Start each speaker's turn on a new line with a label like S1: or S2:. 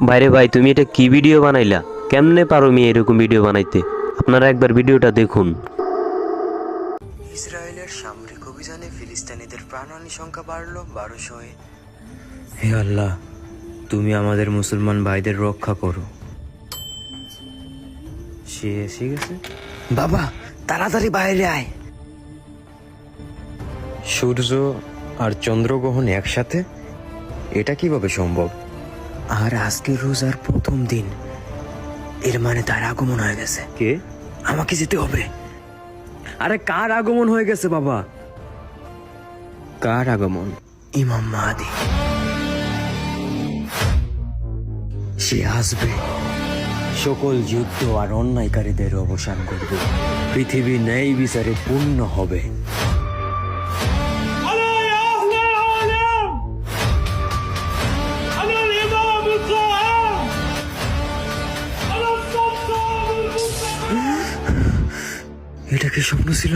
S1: ভাইরে ভাই, তুমি এটা কি ভিডিও বানাইলা? কেমনে পারো মি এরকম ভিডিও বানাইতে? আপনারা একবার ভিডিওটা দেখুন।
S2: ইসরায়েলের সামরিক অভিযানে ফিলিস্তিনিদের প্রাণহানি সংখ্যা বাড়ল 1200-এ। হে আল্লাহ, তুমি আমাদের মুসলমান ভাইদের রক্ষা করো। সে এসে গেছে। বাবা, তাড়াতাড়ি বাইরে আয়। সূর্য আর চন্দ্রগ্রহণ একসাথে, এটা কিভাবে সম্ভব? আর আজকে রোজার প্রথম দিন, এর মানে তার আগমন হয়ে গেছে। কে? আমাকে যেতে হবে। আরে কার আগমন হয়ে গেছে বাবা? কার আগমন? ইমাম মাহদী। সে আসবে, সকল যুদ্ধ আর অন্যায়কারীদের অবসান করবে, পৃথিবী ন্যায় বিচারে পূর্ণ হবে।
S3: أنا يا أهل العالم، أنا الإمام القائم، أنا السلطان المنتقم।
S2: এটা কি স্বপ্ন ছিল?